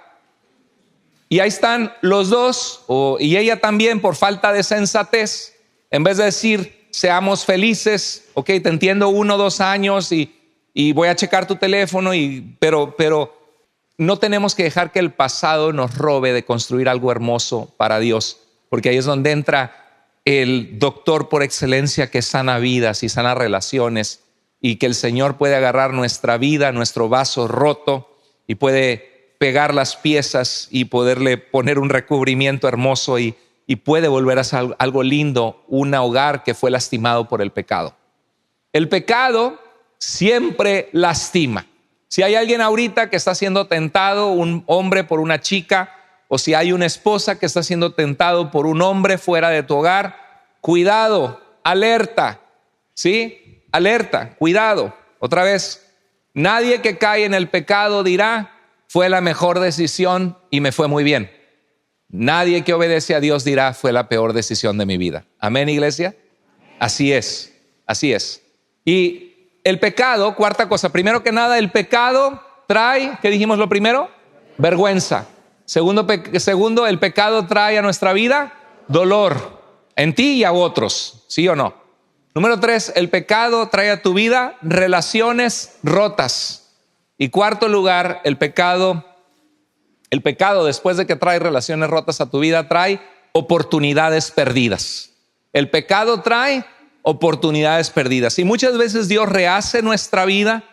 Y ahí están los dos, y ella también, por falta de sensatez, en vez de decir: seamos felices, ok, te entiendo 1 o 2 años y voy a checar tu teléfono, pero no tenemos que dejar que el pasado nos robe de construir algo hermoso para Dios, porque ahí es donde entra el doctor por excelencia que sana vidas y sana relaciones, y que el Señor puede agarrar nuestra vida, nuestro vaso roto, y puede pegar las piezas y poderle poner un recubrimiento hermoso y puede volver a ser algo lindo, un hogar que fue lastimado por el pecado. El pecado siempre lastima. Si hay alguien ahorita que está siendo tentado, un hombre por una chica, o si hay una esposa que está siendo tentado por un hombre fuera de tu hogar, cuidado, alerta, ¿sí? Alerta, cuidado. Otra vez, nadie que cae en el pecado dirá: fue la mejor decisión y me fue muy bien. Nadie que obedece a Dios dirá: fue la peor decisión de mi vida. Amén, iglesia. Así es, así es. Y el pecado, cuarta cosa, primero que nada, el pecado trae, ¿qué dijimos lo primero? Vergüenza. Segundo, el pecado trae a nuestra vida dolor en ti y a otros, ¿sí o no? Número 3, el pecado trae a tu vida relaciones rotas. Y cuarto lugar, el pecado después de que trae relaciones rotas a tu vida, trae oportunidades perdidas. El pecado trae oportunidades perdidas. Y muchas veces Dios rehace nuestra vida,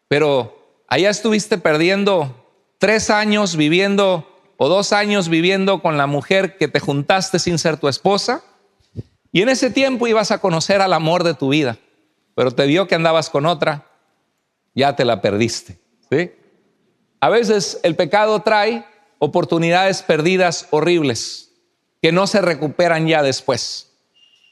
pero allá estuviste perdiendo 3 años viviendo o 2 años viviendo con la mujer que te juntaste sin ser tu esposa, y en ese tiempo ibas a conocer al amor de tu vida, pero te vio que andabas con otra, ya te la perdiste, ¿sí? A veces el pecado trae oportunidades perdidas horribles que no se recuperan ya después.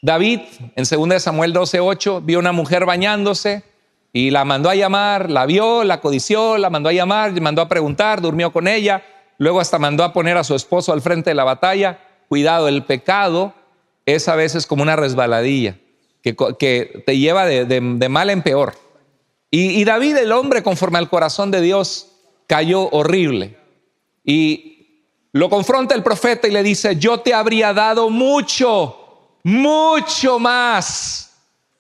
David, en 2 Samuel 12:8, vio una mujer bañándose y la mandó a llamar, la vio, la codició, la mandó a llamar, le mandó a preguntar, durmió con ella, luego hasta mandó a poner a su esposo al frente de la batalla. Cuidado, el pecado es a veces como una resbaladilla que te lleva de mal en peor. Y David, el hombre conforme al corazón de Dios, cayó horrible. Y lo confronta el profeta y le dice: yo te habría dado mucho más.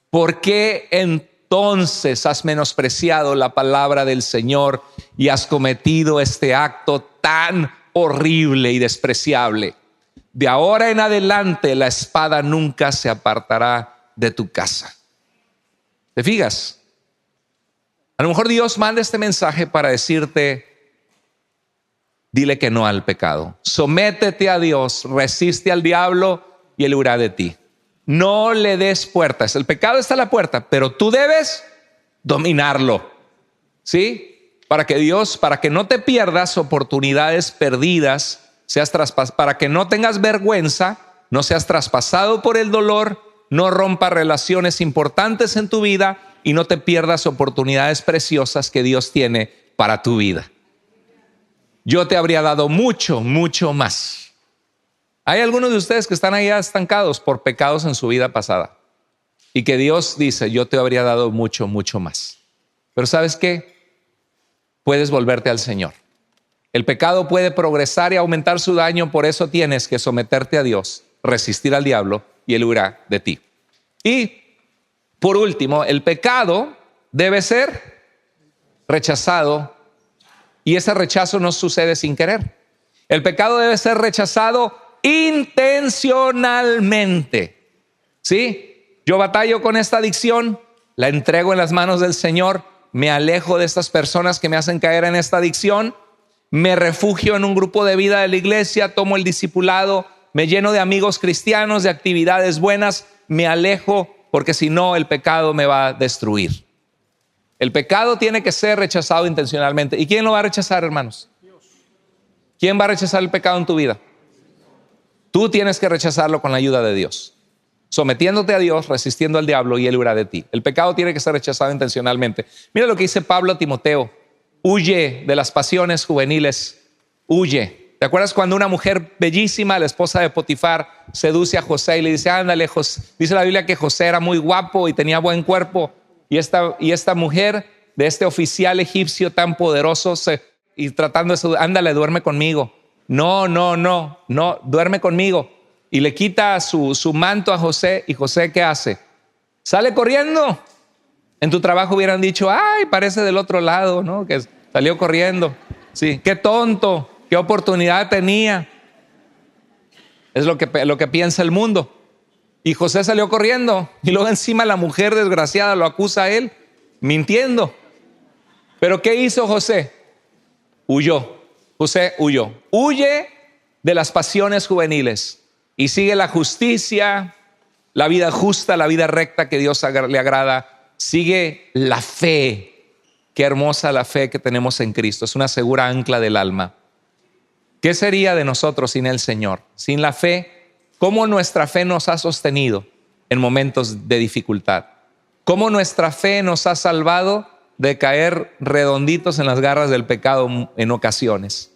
¿Por qué entonces has menospreciado la palabra del Señor y has cometido este acto tan horrible y despreciable? De ahora en adelante la espada nunca se apartará de tu casa. ¿Te fijas? A lo mejor Dios manda este mensaje para decirte: dile que no al pecado. Sométete a Dios, resiste al diablo y él huirá de ti. No le des puertas. El pecado está a la puerta, pero tú debes dominarlo, ¿sí? Para que no te pierdas oportunidades perdidas, para que no tengas vergüenza, no seas traspasado por el dolor, no rompas relaciones importantes en tu vida y no te pierdas oportunidades preciosas que Dios tiene para tu vida. Yo te habría dado mucho más. Hay algunos de ustedes que están ahí estancados por pecados en su vida pasada y que Dios dice: yo te habría dado mucho más. Pero ¿sabes qué? Puedes volverte al Señor. El pecado puede progresar y aumentar su daño, por eso tienes que someterte a Dios, resistir al diablo y él huirá de ti. Y por último, el pecado debe ser rechazado, y ese rechazo no sucede sin querer. El pecado debe ser rechazado intencionalmente. ¿Sí? Yo batallo con esta adicción, la entrego en las manos del Señor, me alejo de estas personas que me hacen caer en esta adicción, me refugio en un grupo de vida de la iglesia, tomo el discipulado, me lleno de amigos cristianos, de actividades buenas, me alejo, porque si no el pecado me va a destruir. El pecado tiene que ser rechazado intencionalmente. ¿Y quién lo va a rechazar, hermanos? ¿Quién va a rechazar el pecado en tu vida? Tú tienes que rechazarlo con la ayuda de Dios, sometiéndote a Dios, resistiendo al diablo, y Él huirá de ti. El pecado tiene que ser rechazado intencionalmente. Mira lo que dice Pablo a Timoteo: huye de las pasiones juveniles, huye. ¿Te acuerdas cuando una mujer bellísima, la esposa de Potifar, seduce a José y le dice: ándale, José? Dice la Biblia que José era muy guapo y tenía buen cuerpo, y esta mujer de este oficial egipcio tan poderoso y tratando de ándale, duerme conmigo. No, duerme conmigo. Y le quita su manto a José, y José, ¿qué hace? Sale corriendo. En tu trabajo hubieran dicho: ay, parece del otro lado, ¿no? Que salió corriendo. Sí, qué tonto, qué oportunidad tenía. Es lo que piensa el mundo. Y José salió corriendo, y luego encima la mujer desgraciada lo acusa a él, mintiendo. Pero ¿qué hizo José? Huyó. José huyó. Huye de las pasiones juveniles y sigue la justicia, la vida justa, la vida recta que Dios le agrada. Sigue la fe. Qué hermosa la fe que tenemos en Cristo. Es una segura ancla del alma. ¿Qué sería de nosotros sin el Señor? Sin la fe. ¿Cómo nuestra fe nos ha sostenido en momentos de dificultad? ¿Cómo nuestra fe nos ha salvado de caer redonditos en las garras del pecado en ocasiones?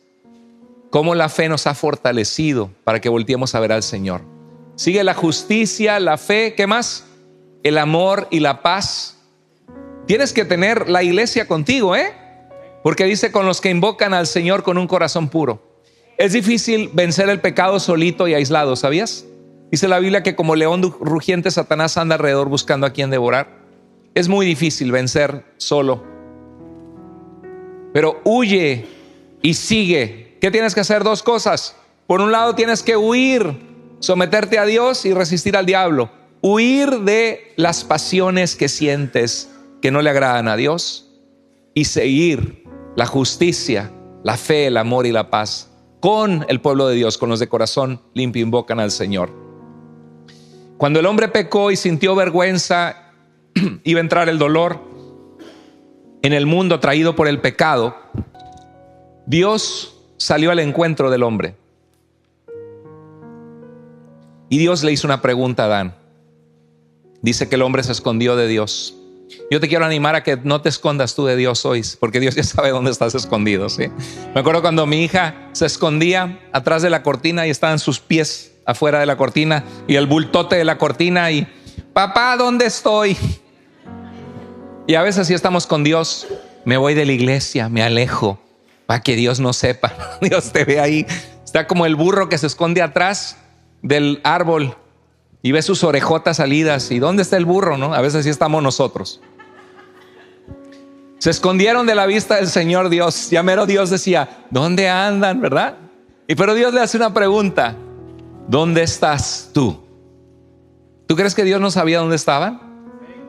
¿Cómo la fe nos ha fortalecido para que volteemos a ver al Señor? Sigue la justicia, la fe, ¿qué más? El amor y la paz. Tienes que tener la iglesia contigo, porque dice: con los que invocan al Señor con un corazón puro. Es difícil vencer el pecado solito y aislado, ¿sabías? Dice la Biblia que como león rugiente Satanás anda alrededor buscando a quien devorar. Es muy difícil vencer solo. Pero huye y sigue. ¿Qué tienes que hacer? Dos cosas. Por un lado tienes que huir, someterte a Dios y resistir al diablo. Huir de las pasiones que sientes que no le agradan a Dios, y seguir la justicia, la fe, el amor y la paz con el pueblo de Dios, con los de corazón limpio invocan al Señor. Cuando el hombre pecó y sintió vergüenza, iba a entrar el dolor en el mundo traído por el pecado, Dios salió al encuentro del hombre. Y Dios le hizo una pregunta a Adán. Dice que el hombre se escondió de Dios. Yo te quiero animar a que no te escondas tú de Dios hoy, porque Dios ya sabe dónde estás escondido, ¿sí? Me acuerdo cuando mi hija se escondía atrás de la cortina y estaban sus pies afuera de la cortina y el bultote de la cortina, y papá, ¿dónde estoy? Y a veces así estamos con Dios. Me voy de la iglesia, me alejo para que Dios no sepa. Dios te ve ahí. Está como el burro que se esconde atrás del árbol y ve sus orejotas salidas. ¿Y dónde está el burro, no? A veces así estamos nosotros. Se escondieron de la vista del Señor Dios. Ya mero Dios decía: ¿dónde andan, verdad? Pero Dios le hace una pregunta: ¿dónde estás tú? ¿Tú crees que Dios no sabía dónde estaban?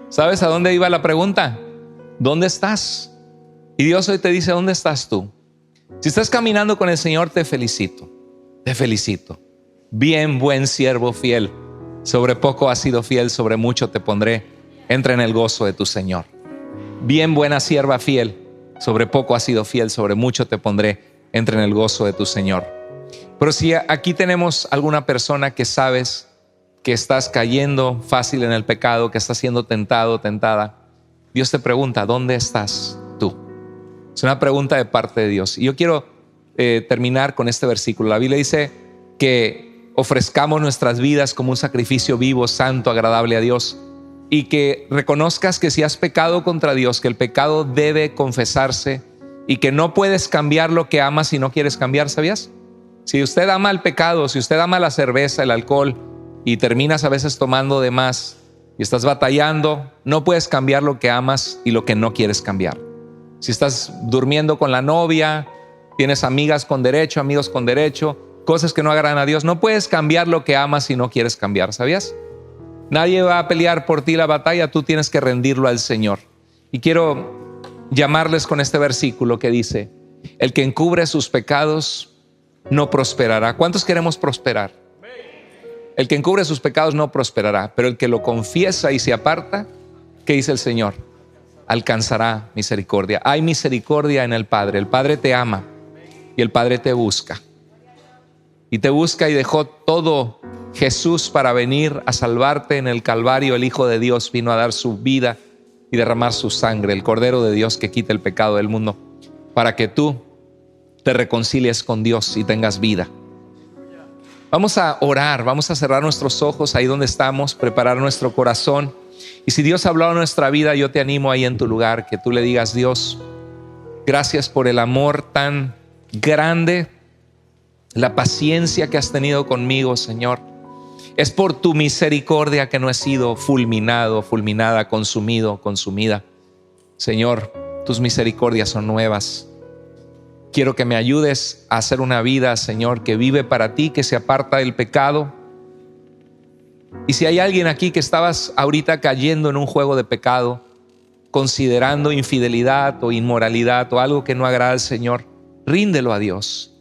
¿Sabes a dónde iba la pregunta? ¿Dónde estás? Y Dios hoy te dice: ¿dónde estás tú? Si estás caminando con el Señor, te felicito. Te felicito. Bien, buen siervo fiel. Sobre poco has sido fiel, sobre mucho te pondré. Entra en el gozo de tu Señor. Bien, buena sierva fiel. Sobre poco has sido fiel, sobre mucho te pondré. Entra en el gozo de tu Señor. Pero si aquí tenemos alguna persona que sabes que estás cayendo fácil en el pecado, que estás siendo tentado, tentada, Dios te pregunta: ¿dónde estás tú? Es una pregunta de parte de Dios. Y yo quiero terminar con este versículo. La Biblia dice que ofrezcamos nuestras vidas como un sacrificio vivo, santo, agradable a Dios, y que reconozcas que si has pecado contra Dios, que el pecado debe confesarse y que no puedes cambiar lo que amas si no quieres cambiar. ¿Sabías? Si usted ama el pecado, si usted ama la cerveza, el alcohol, y terminas a veces tomando de más y estás batallando, no puedes cambiar lo que amas y lo que no quieres cambiar. Si estás durmiendo con la novia, tienes amigas con derecho, amigos con derecho, cosas que no agradan a Dios. No puedes cambiar lo que amas si no quieres cambiar, ¿sabías? Nadie va a pelear por ti la batalla, tú tienes que rendirlo al Señor. Y quiero llamarles con este versículo que dice: el que encubre sus pecados no prosperará. ¿Cuántos queremos prosperar? El que encubre sus pecados no prosperará, pero el que lo confiesa y se aparta, ¿qué dice el Señor? Alcanzará misericordia. Hay misericordia en el Padre. El Padre te ama y el Padre te busca. Y te busca y dejó todo Jesús para venir a salvarte en el Calvario. El Hijo de Dios vino a dar su vida y derramar su sangre, el Cordero de Dios que quita el pecado del mundo, para que tú te reconcilies con Dios y tengas vida. Vamos a orar, vamos a cerrar nuestros ojos ahí donde estamos, preparar nuestro corazón. Y si Dios ha hablado en nuestra vida, yo te animo ahí en tu lugar, que tú le digas: Dios, gracias por el amor tan grande, la paciencia que has tenido conmigo, Señor. Es por tu misericordia que no he sido fulminado, fulminada, consumido, consumida. Señor, tus misericordias son nuevas. Quiero que me ayudes a hacer una vida, Señor, que vive para ti, que se aparta del pecado. Y si hay alguien aquí que estabas ahorita cayendo en un juego de pecado, considerando infidelidad o inmoralidad o algo que no agrada al Señor, ríndelo a Dios.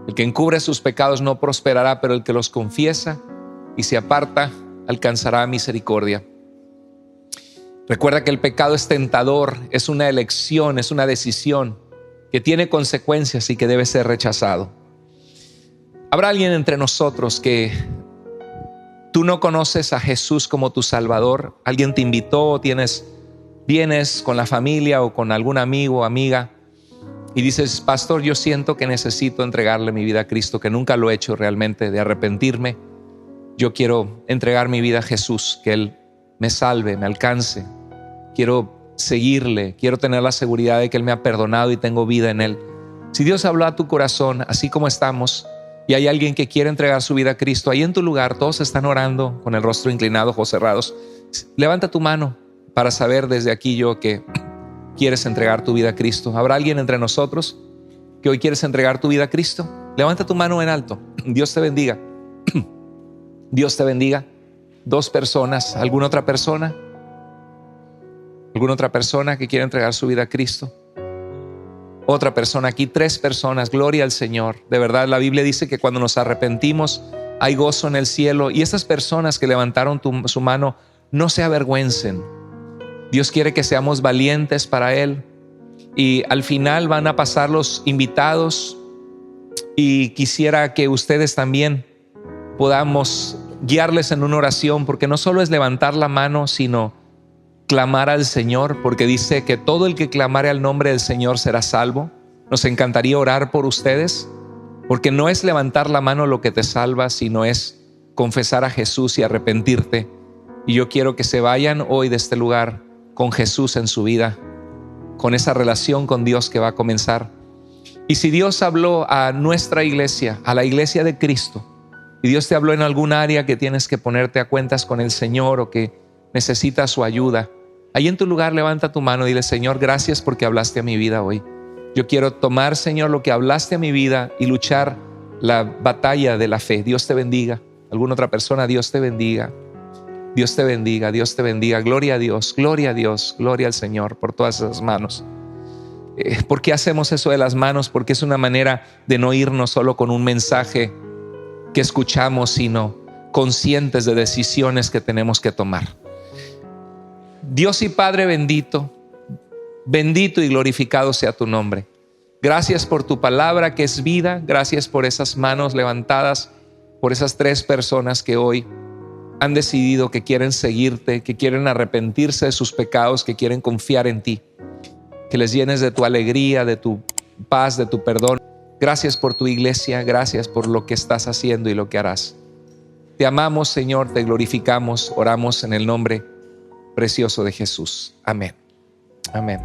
El que encubre sus pecados no prosperará, pero el que los confiesa y se aparta alcanzará misericordia. Recuerda que el pecado es tentador, es una elección, es una decisión que tiene consecuencias y que debe ser rechazado. ¿Habrá alguien entre nosotros que tú no conoces a Jesús como tu Salvador? ¿Alguien te invitó? Vienes con la familia o con algún amigo o amiga y dices: pastor, yo siento que necesito entregarle mi vida a Cristo, que nunca lo he hecho realmente, de arrepentirme. Yo quiero entregar mi vida a Jesús, que Él me salve, me alcance. Quiero seguirle, quiero tener la seguridad de que Él me ha perdonado y tengo vida en Él. Si Dios habló a tu corazón, así como estamos, y hay alguien que quiere entregar su vida a Cristo, ahí en tu lugar todos están orando con el rostro inclinado, ojos cerrados. Levanta tu mano para saber desde aquí yo que quieres entregar tu vida a Cristo. ¿Habrá alguien entre nosotros que hoy quieres entregar tu vida a Cristo? Levanta tu mano en alto. Dios te bendiga. Dios te bendiga. 2 personas. ¿Alguna otra persona? ¿Alguna otra persona que quiere entregar su vida a Cristo? Otra persona aquí, 3 personas. Gloria al Señor. De verdad, la Biblia dice que cuando nos arrepentimos hay gozo en el cielo. Y estas personas que levantaron su mano, no se avergüencen. Dios quiere que seamos valientes para Él. Y al final van a pasar los invitados. Y quisiera que ustedes también podamos guiarles en una oración, porque no solo es levantar la mano, sino clamar al Señor, porque dice que todo el que clamare al nombre del Señor será salvo. Nos encantaría orar por ustedes, porque no es levantar la mano lo que te salva, sino es confesar a Jesús y arrepentirte. Y yo quiero que se vayan hoy de este lugar con Jesús en su vida, con esa relación con Dios que va a comenzar. Y si Dios habló a nuestra iglesia, a la iglesia de Cristo, y Dios te habló en algún área que tienes que ponerte a cuentas con el Señor o que necesitas su ayuda, ahí en tu lugar levanta tu mano y dile: Señor, gracias porque hablaste a mi vida hoy. Yo quiero tomar, Señor, lo que hablaste a mi vida y luchar la batalla de la fe. Dios te bendiga. ¿Alguna otra persona? Dios te bendiga. Dios te bendiga, Dios te bendiga. Gloria a Dios, gloria a Dios, gloria al Señor por todas esas manos. ¿Por qué hacemos eso de las manos? Porque es una manera de no irnos solo con un mensaje que escuchamos, sino conscientes de decisiones que tenemos que tomar. Dios y Padre bendito, bendito y glorificado sea tu nombre. Gracias por tu palabra que es vida. Gracias por esas manos levantadas, por esas 3 personas que hoy han decidido que quieren seguirte, que quieren arrepentirse de sus pecados, que quieren confiar en ti. Que les llenes de tu alegría, de tu paz, de tu perdón. Gracias por tu iglesia, gracias por lo que estás haciendo y lo que harás. Te amamos, Señor, te glorificamos, oramos en el nombre precioso de Jesús. Amén. Amén.